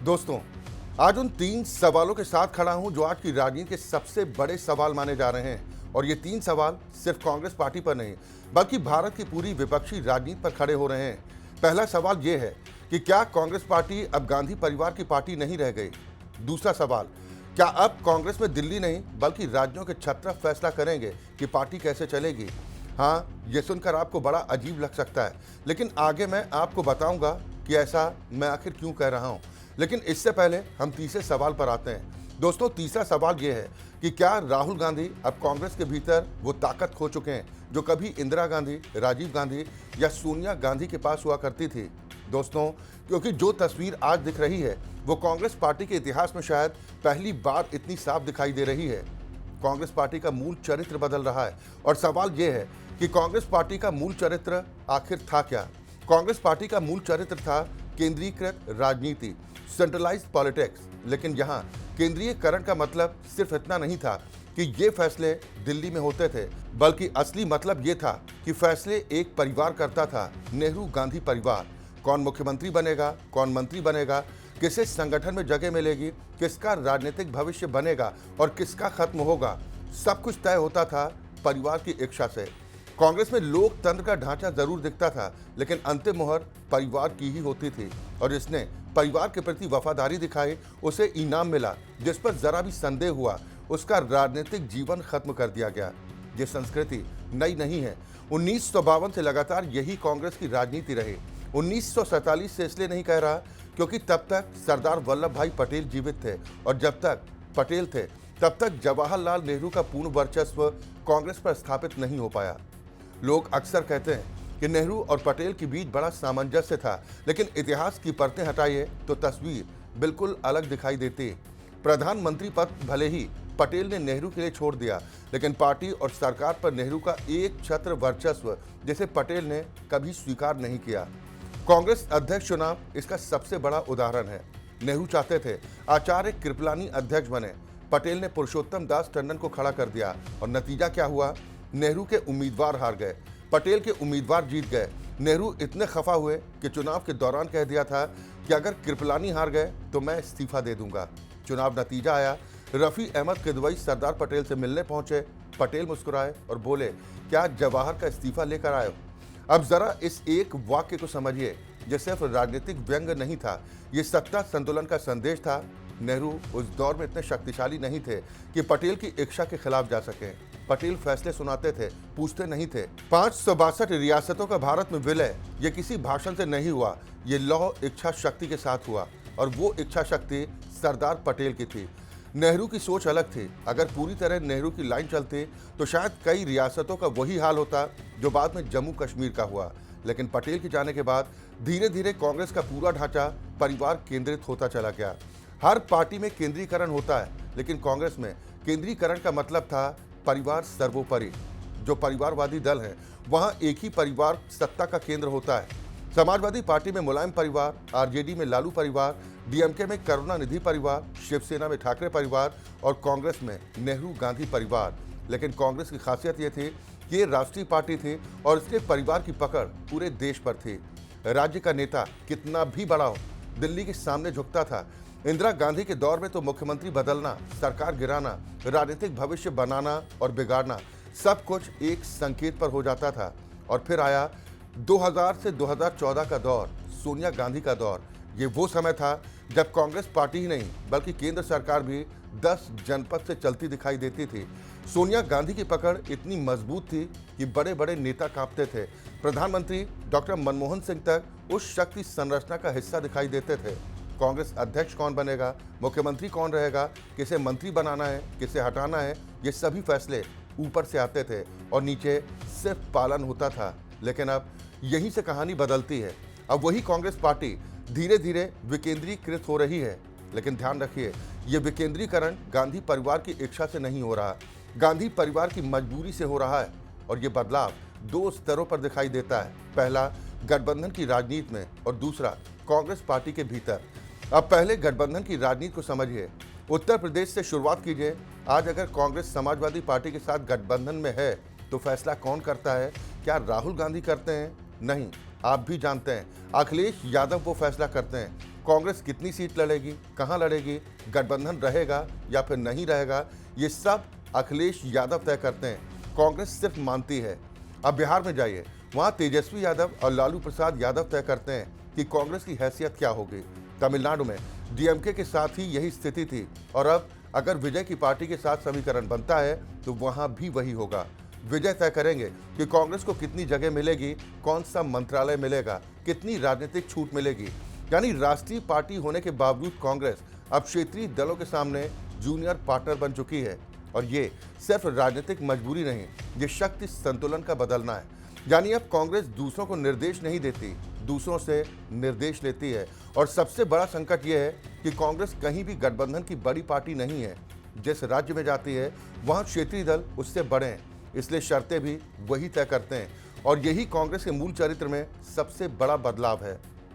दोस्तों, आज उन तीन सवालों के साथ खड़ा हूं जो आज की राजनीति के सबसे बड़े सवाल माने जा रहे हैं। और ये तीन सवाल सिर्फ कांग्रेस पार्टी पर नहीं बल्कि भारत की पूरी विपक्षी राजनीति पर खड़े हो रहे हैं। पहला सवाल ये है कि क्या कांग्रेस पार्टी अब गांधी परिवार की पार्टी नहीं रह गई। दूसरा सवाल, क्या अब कांग्रेस में दिल्ली नहीं बल्कि राज्यों के छत्र फैसला करेंगे कि पार्टी कैसे चलेगी। हाँ, ये सुनकर आपको बड़ा अजीब लग सकता है, लेकिन आगे मैं आपको बताऊंगा कि ऐसा मैं आखिर क्यों कह रहा हूं। लेकिन इससे पहले हम तीसरे सवाल पर आते हैं। दोस्तों, तीसरा सवाल यह है कि क्या राहुल गांधी अब कांग्रेस के भीतर वो ताकत खो चुके हैं जो कभी इंदिरा गांधी, राजीव गांधी या सोनिया गांधी के पास हुआ करती थी। दोस्तों, क्योंकि जो तस्वीर आज दिख रही है वो कांग्रेस पार्टी के इतिहास में शायद पहली बार इतनी साफ दिखाई दे रही है। कांग्रेस पार्टी का मूल चरित्र बदल रहा है और सवाल यह है कि कांग्रेस पार्टी का मूल चरित्र आखिर था क्या। कांग्रेस पार्टी का मूल चरित्र था केंद्रीकृत राजनीति, सेंट्रलाइज्ड पॉलिटिक्स। लेकिन यहाँ केंद्रीयकरण का मतलब सिर्फ इतना नहीं था कि ये फैसले दिल्ली में होते थे, बल्कि असली मतलब ये था कि फैसले एक परिवार करता था, नेहरू गांधी परिवार। कौन मुख्यमंत्री बनेगा, कौन मंत्री बनेगा, किसे संगठन में जगह मिलेगी, किसका राजनीतिक भविष्य बनेगा और किसका खत्म होगा, सब कुछ तय होता था परिवार की इच्छा से। कांग्रेस में लोकतंत्र का ढांचा जरूर दिखता था, लेकिन अंतिम मोहर परिवार की ही होती थी और जिसने परिवार के प्रति वफादारी दिखाई उसे इनाम मिला। जिस पर जरा भी संदेह हुआ उसका राजनीतिक जीवन खत्म कर दिया गया। ये संस्कृति नई नहीं है, 1952 से लगातार यही कांग्रेस की राजनीति रही। 1947 से इसलिए नहीं कह रहा क्योंकि तब तक सरदार वल्लभ भाई पटेल जीवित थे और जब तक पटेल थे तब तक जवाहरलाल नेहरू का पूर्ण वर्चस्व कांग्रेस पर स्थापित नहीं हो पाया। लोग अक्सर कहते हैं कि नेहरू और पटेल के बीच बड़ा सामंजस्य था, लेकिन इतिहास की परतें हटाइए तो तस्वीर बिल्कुल अलग दिखाई देती। प्रधानमंत्री पद भले ही पटेल ने नेहरू के लिए छोड़ दिया, लेकिन पार्टी और सरकार पर नेहरू का एक छत्र वर्चस्व जिसे पटेल ने कभी स्वीकार नहीं किया। कांग्रेस अध्यक्ष चुनाव इसका सबसे बड़ा उदाहरण है। नेहरू चाहते थे आचार्य कृपलानी अध्यक्ष बने, पटेल ने पुरुषोत्तम दास टंडन को खड़ा कर दिया और नतीजा क्या हुआ। नेहरू के उम्मीदवार हार गए, पटेल के उम्मीदवार जीत गए। नेहरू इतने खफा हुए कि चुनाव के दौरान कह दिया था कि अगर कृपलानी हार गए तो मैं इस्तीफा दे दूंगा। चुनाव नतीजा आया, रफ़ी अहमद किदवई सरदार पटेल से मिलने पहुंचे। पटेल मुस्कुराए और बोले, क्या जवाहर का इस्तीफा लेकर आए हो। अब जरा इस एक वाक्य को समझिए, यह सिर्फ राजनीतिक व्यंग नहीं था, ये सत्ता संतुलन का संदेश था। नेहरू उस दौर में इतने शक्तिशाली नहीं थे कि पटेल की इच्छा के खिलाफ जा सके। पटेल फैसले सुनाते थे, पूछते नहीं थे। 562 रियासतों का भारत में विलय ये किसी भाषण से नहीं हुआ, ये लौह इच्छा शक्ति के साथ हुआ और वो इच्छा शक्ति सरदार पटेल की थी। नेहरू की सोच अलग थी। अगर पूरी तरह नेहरू की लाइन चलती तो शायद कई रियासतों का वही हाल होता जो बाद में जम्मू कश्मीर का हुआ। लेकिन पटेल के जाने के बाद धीरे धीरे कांग्रेस का पूरा ढांचा परिवार केंद्रित होता चला गया। हर पार्टी में केंद्रीकरण होता है, लेकिन कांग्रेस में केंद्रीकरण का मतलब था परिवार सर्वोपरि। जो परिवारवादी दल है वहां एक ही परिवार सत्ता का केंद्र होता है। समाजवादी पार्टी में मुलायम परिवार, आरजेडी में लालू परिवार, डीएमके में करुणानिधि परिवार, शिवसेना में ठाकरे परिवार और कांग्रेस में नेहरू गांधी परिवार। लेकिन कांग्रेस की खासियत यह थी कि ये राष्ट्रीय पार्टी थी और इसके परिवार की पकड़ पूरे देश पर थी। राज्य का नेता कितना भी बड़ा हो, दिल्ली के सामने झुकता था। इंदिरा गांधी के दौर में तो मुख्यमंत्री बदलना, सरकार गिराना, राजनीतिक भविष्य बनाना और बिगाड़ना सब कुछ एक संकेत पर हो जाता था। और फिर आया 2000 से 2014 का दौर, सोनिया गांधी का दौर। ये वो समय था जब कांग्रेस पार्टी ही नहीं बल्कि केंद्र सरकार भी 10 जनपद से चलती दिखाई देती थी। सोनिया गांधी की पकड़ इतनी मजबूत थी कि बड़े बड़े नेता कांपते थे। प्रधानमंत्री डॉक्टर मनमोहन सिंह तक उस शक्ति संरचना का हिस्सा दिखाई देते थे। कांग्रेस अध्यक्ष कौन बनेगा, मुख्यमंत्री कौन रहेगा, किसे मंत्री बनाना है, किसे हटाना है, ये सभी फैसले ऊपर से आते थे और नीचे सिर्फ पालन होता था। लेकिन अब यहीं से कहानी बदलती है। अब वही कांग्रेस पार्टी धीरे धीरे विकेंद्रीकृत हो रही है। लेकिन ध्यान रखिए, ये विकेंद्रीकरण गांधी परिवार की इच्छा से नहीं हो रहा, गांधी परिवार की मजबूरी से हो रहा है। और ये बदलाव दो स्तरों पर दिखाई देता है, पहला गठबंधन की राजनीति में और दूसरा कांग्रेस पार्टी के भीतर। अब पहले गठबंधन की राजनीति को समझिए। उत्तर प्रदेश से शुरुआत कीजिए। आज अगर कांग्रेस समाजवादी पार्टी के साथ गठबंधन में है तो फैसला कौन करता है? क्या राहुल गांधी करते हैं नहीं, आप भी जानते हैं अखिलेश यादव वो फैसला करते हैं कांग्रेस कितनी सीट लड़ेगी, कहां लड़ेगी, गठबंधन रहेगा या फिर नहीं रहेगा, ये सब अखिलेश यादव तय करते हैं। कांग्रेस सिर्फ मानती है। अब बिहार में जाइए, वहां तेजस्वी यादव और लालू प्रसाद यादव तय करते हैं कि कांग्रेस की हैसियत क्या होगी। तमिलनाडु में डीएमके के साथ ही यही स्थिति थी और अब अगर विजय की पार्टी के साथ समीकरण बनता है तो वहां भी वही होगा। विजय तय करेंगे कि कांग्रेस को कितनी जगह मिलेगी, कौन सा मंत्रालय मिलेगा, कितनी राजनीतिक छूट मिलेगी। यानी राष्ट्रीय पार्टी होने के बावजूद कांग्रेस अब क्षेत्रीय दलों के सामने जूनियर पार्टनर बन चुकी है और ये सिर्फ राजनीतिक मजबूरी नहीं, ये शक्ति संतुलन का बदलना है। यानी अब कांग्रेस दूसरों को निर्देश नहीं देती, दूसरों से निर्देश लेती है। और सबसे बड़ा संकट यह है कि कांग्रेस कहीं भी गठबंधन की बड़ी पार्टी नहीं है। जिस राज्य में जाती है वहां क्षेत्रीय दल उससे बड़े हैं, इसलिए शर्तें भी वही तय करते हैं और यही कांग्रेस के मूल चरित्र में सबसे बड़ा बदलाव है।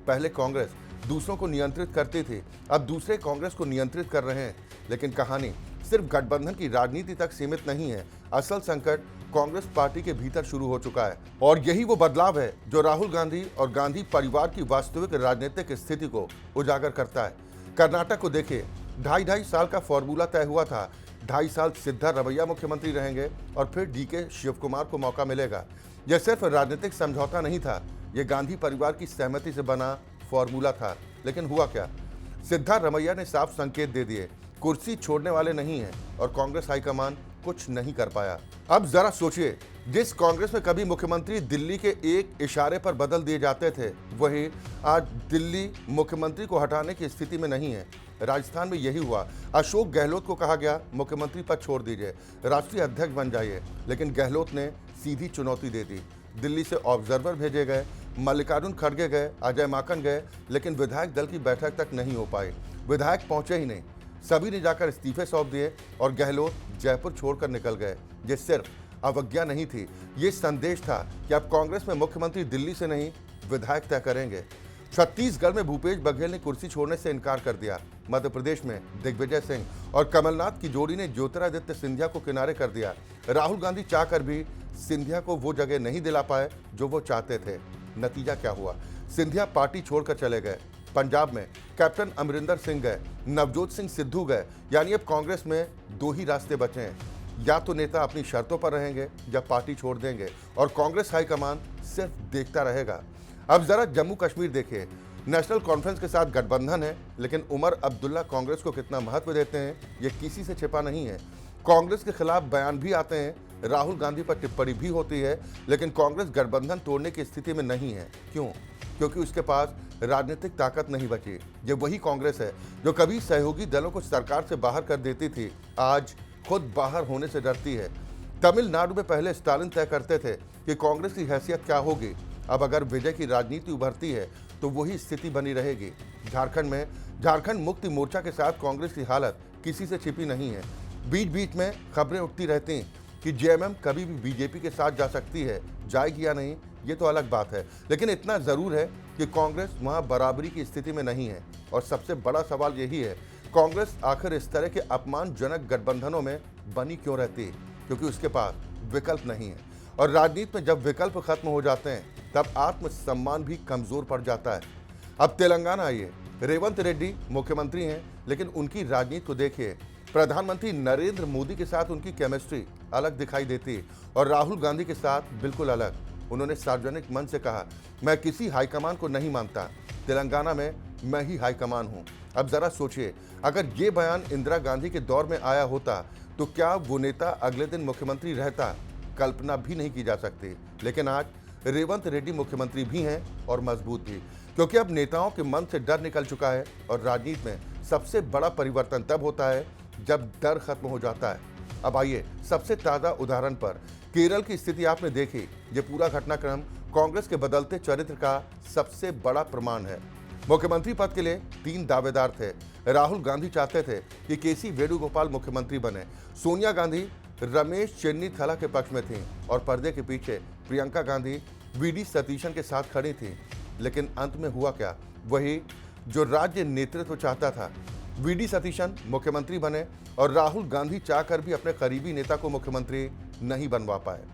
पहले कांग्रेस दूसरों को नियंत्रित करती थी, अब दूसरे कांग्रेस को नियंत्रित कर रहे हैं। लेकिन कहानी सिर्फ गठबंधन की राजनीति तक सीमित नहीं है। असल संकट कांग्रेस पार्टी के भीतर शुरू हो चुका है और यही वो बदलाव है जो राहुल गांधी और गांधी परिवार की वास्तविक राजनीतिक स्थिति को उजागर करता है। कर्नाटक को देखिए, 2.5 साल का फॉर्मूला तय हुआ था। 2.5 साल सिद्धारमैया मुख्यमंत्री रहेंगे और फिर डीके शिव कुमार को मौका मिलेगा। यह सिर्फ राजनीतिक समझौता नहीं था, यह गांधी परिवार की सहमति से बना फॉर्मूला था। लेकिन हुआ क्या? सिद्धारमैया ने साफ संकेत दे दिए, कुर्सी छोड़ने वाले नहीं हैं और कांग्रेस हाईकमान कुछ नहीं कर पाया। अब जरा सोचिए, जिस कांग्रेस में कभी मुख्यमंत्री दिल्ली के एक इशारे पर बदल दिए जाते थे, वही आज दिल्ली मुख्यमंत्री को हटाने की स्थिति में नहीं है। राजस्थान में यही हुआ। अशोक गहलोत को कहा गया मुख्यमंत्री पद छोड़ दीजिए, राष्ट्रीय अध्यक्ष बन जाइए, लेकिन गहलोत ने सीधी चुनौती दे दी। दिल्ली से ऑब्जर्वर भेजे गए, मल्लिकार्जुन खड़गे गए, अजय माकन गए, लेकिन विधायक दल की बैठक तक नहीं हो पाई। विधायक पहुंचे ही नहीं, सभी ने जाकर इस्तीफे सौंप दिए और गहलोत जयपुर छोड़कर निकल गए। ये सिर्फ अवज्ञा नहीं थी, ये संदेश था कि अब कांग्रेस में मुख्यमंत्री दिल्ली से नहीं, विधायक तय करेंगे। छत्तीसगढ़ में भूपेश बघेल ने कुर्सी छोड़ने से इनकार कर दिया। मध्य प्रदेश में दिग्विजय सिंह और कमलनाथ की जोड़ी ने ज्योतिरादित्य सिंधिया को किनारे कर दिया। राहुल गांधी चाहकर भी सिंधिया को वो जगह नहीं दिला पाए जो वो चाहते थे। नतीजा क्या हुआ? सिंधिया पार्टी छोड़कर चले गए। पंजाब में कैप्टन अमरिंदर सिंह गए, नवजोत सिंह सिद्धू गए। यानी अब कांग्रेस में दो ही रास्ते बचे हैं, या तो नेता अपनी शर्तों पर रहेंगे या पार्टी छोड़ देंगे और कांग्रेस हाईकमान सिर्फ देखता रहेगा। अब जरा जम्मू कश्मीर देखिए, नेशनल कॉन्फ्रेंस के साथ गठबंधन है, लेकिन उमर अब्दुल्ला कांग्रेस को कितना महत्व देते हैं ये किसी से छिपा नहीं है। कांग्रेस के खिलाफ बयान भी आते हैं, राहुल गांधी पर टिप्पणी भी होती है, लेकिन कांग्रेस गठबंधन तोड़ने की स्थिति में नहीं है। क्यों? क्योंकि उसके पास राजनीतिक ताकत नहीं बची। ये वही कांग्रेस है जो कभी सहयोगी दलों को सरकार से बाहर कर देती थी, आज खुद बाहर होने से डरती है। तमिलनाडु में पहले स्टालिन तय करते थे कि कांग्रेस की हैसियत क्या होगी। अब अगर विजय की राजनीति उभरती है तो वही स्थिति बनी रहेगी। झारखंड में झारखंड मुक्ति मोर्चा के साथ कांग्रेस की हालत किसी से छिपी नहीं है। बीच बीच में खबरें उठती रहती कि जेएमएम कभी भी बीजेपी के साथ जा सकती है, जाएगी या नहीं ये तो अलग बात है, लेकिन इतना जरूर है कि कांग्रेस वहां बराबरी की स्थिति में नहीं है। और सबसे बड़ा सवाल यही है, कांग्रेस आखिर इस तरह के अपमानजनक गठबंधनों में बनी क्यों रहती है? क्योंकि उसके पास विकल्प नहीं है और राजनीति में जब विकल्प खत्म हो जाते हैं तब आत्मसम्मान भी कमजोर पड़ जाता है। अब तेलंगाना आइए, रेवंत रेड्डी मुख्यमंत्री हैं, लेकिन उनकी राजनीति को देखिए। प्रधानमंत्री नरेंद्र मोदी के साथ उनकी केमिस्ट्री अलग दिखाई देती है और राहुल गांधी के साथ बिल्कुल अलग। उन्होंने सार्वजनिक मंच से कहा, मैं किसी हाईकमान को नहीं मानता, तेलंगाना में मैं ही हाईकमान हूं। अब जरा सोचिए, अगर ये बयान इंदिरा गांधी के दौर में आया होता तो क्या वो नेता अगले दिन मुख्यमंत्री रहता? कल्पना भी नहीं की जा सकती। लेकिन आज रेवंत रेड्डी मुख्यमंत्री भी हैं और मजबूत भी, क्योंकि अब नेताओं के मन से डर निकल चुका है और राजनीति में सबसे बड़ा परिवर्तन तब होता है जब डर खत्म हो जाता है। अब आइए सबसे ताज़ा उदाहरण पर, केरल की स्थिति आपने देखी। ये पूरा घटनाक्रम कांग्रेस के बदलते चरित्र का सबसे बड़ा प्रमाण है। मुख्यमंत्री पद के लिए 3 दावेदार थे। राहुल गांधी चाहते थे कि केसी वेणुगोपाल मुख्यमंत्री बने, सोनिया गांधी रमेश चेन्नीथला के पक्ष में थीं और पर्दे के पीछे प्रियंका गांधी वीडी सतीशन के साथ खड़ी थीं। लेकिन अंत में हुआ क्या? वही जो राज्य नेतृत्व चाहता था। वीडी सतीशन मुख्यमंत्री बने और राहुल गांधी चाहकर भी अपने करीबी नेता को मुख्यमंत्री नहीं बनवा पाए।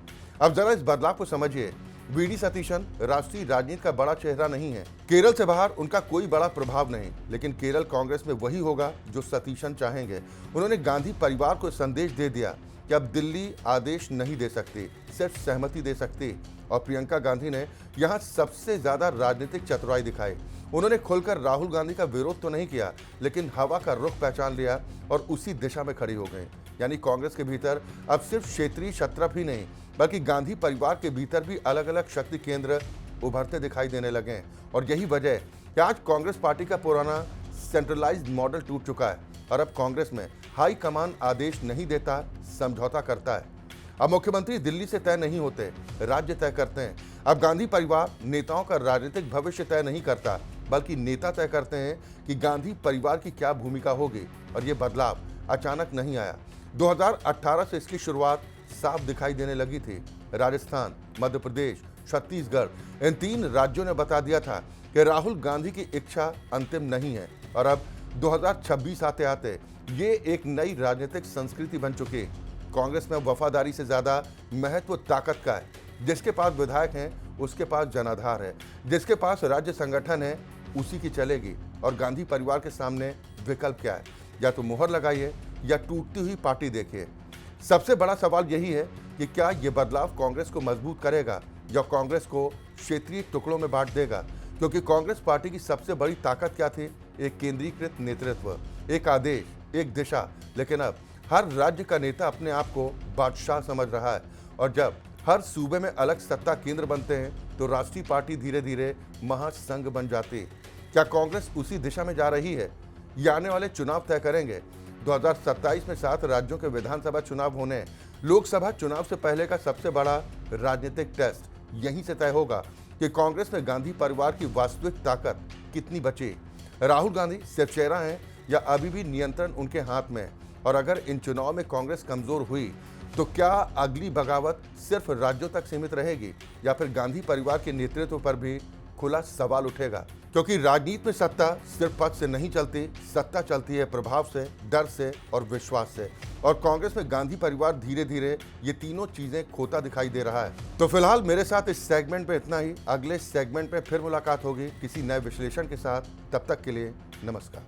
अब जरा इस बदलाव को समझिए। वीडी सतीशन राष्ट्रीय राजनीति का बड़ा चेहरा नहीं है। केरल से बाहर उनका कोई बड़ा प्रभाव नहीं, लेकिन केरल कांग्रेस में वही होगा जो सतीशन चाहेंगे। उन्होंने गांधी परिवार को संदेश दे दिया कि अब दिल्ली आदेश नहीं दे सकती, सिर्फ सहमति दे सकती। और प्रियंका गांधी ने यहाँ सबसे ज्यादा राजनीतिक चतुराई दिखाई। उन्होंने खुलकर राहुल गांधी का विरोध तो नहीं किया, लेकिन हवा का रुख पहचान लिया और उसी दिशा में खड़ी हो गई। यानी कांग्रेस के भीतर अब सिर्फ क्षेत्रीय शत्रप ही नहीं, बल्कि गांधी परिवार के भीतर भी अलग अलग शक्ति केंद्र उभरते दिखाई देने लगे हैं। और यही वजह है कि आज कांग्रेस पार्टी का पुराना सेंट्रलाइज्ड मॉडल टूट चुका है और अब कांग्रेस में हाई कमान आदेश नहीं देता, समझौता करता है। अब मुख्यमंत्री दिल्ली से तय नहीं होते, राज्य तय करते हैं। अब गांधी परिवार नेताओं का राजनीतिक भविष्य तय नहीं करता, बल्कि नेता तय करते हैं कि गांधी परिवार की क्या भूमिका होगी। और ये बदलाव अचानक नहीं आया। 2018 से इसकी शुरुआत साफ दिखाई देने लगी थी। राजस्थान, मध्य प्रदेश, छत्तीसगढ़, इन 3 राज्यों ने बता दिया था कि राहुल गांधी की इच्छा अंतिम नहीं है। और अब 2026 आते आते ये एक नई राजनीतिक संस्कृति बन चुकी है। कांग्रेस में वफादारी से ज्यादा महत्व ताकत का है। जिसके पास विधायक हैं उसके पास जनाधार है, जिसके पास राज्य संगठन है उसी की चलेगी। और गांधी परिवार के सामने विकल्प क्या है? या तो मुहर लगाइए या टूटती हुई पार्टी देखिए। सबसे बड़ा सवाल यही है कि क्या ये बदलाव कांग्रेस को मजबूत करेगा या कांग्रेस को क्षेत्रीय टुकड़ों में बांट देगा? क्योंकि कांग्रेस पार्टी की सबसे बड़ी ताकत क्या थी? एक केंद्रीकृत नेतृत्व, एक आदेश, एक दिशा। लेकिन अब हर राज्य का नेता अपने आप को बादशाह समझ रहा है। और जब हर सूबे में अलग सत्ता केंद्र बनते हैं तो राष्ट्रीय पार्टी धीरे धीरे महासंघ बन जाती है। क्या कांग्रेस उसी दिशा में जा रही है? ये आने वाले चुनाव तय करेंगे। 2027 में 7 राज्यों के विधानसभा चुनाव होने हैं। लोकसभा चुनाव से पहले का सबसे बड़ा राजनीतिक टेस्ट यहीं से तय होगा कि कांग्रेस में गांधी परिवार की वास्तविक ताकत कितनी बची। राहुल गांधी सिर्फ चेहरा हैं या अभी भी नियंत्रण उनके हाथ में है? और अगर इन चुनाव में कांग्रेस कमजोर हुई तो क्या अगली बगावत सिर्फ राज्यों तक सीमित रहेगी या फिर गांधी परिवार के नेतृत्व पर भी खुला सवाल उठेगा? क्योंकि राजनीति में सत्ता सिर्फ पद से नहीं चलती, सत्ता चलती है प्रभाव से, डर से और विश्वास से। और कांग्रेस में गांधी परिवार धीरे धीरे ये तीनों चीजें खोता दिखाई दे रहा है। तो फिलहाल मेरे साथ इस सेगमेंट पे इतना ही। अगले सेगमेंट में फिर मुलाकात होगी किसी नए विश्लेषण के साथ। तब तक के लिए नमस्कार।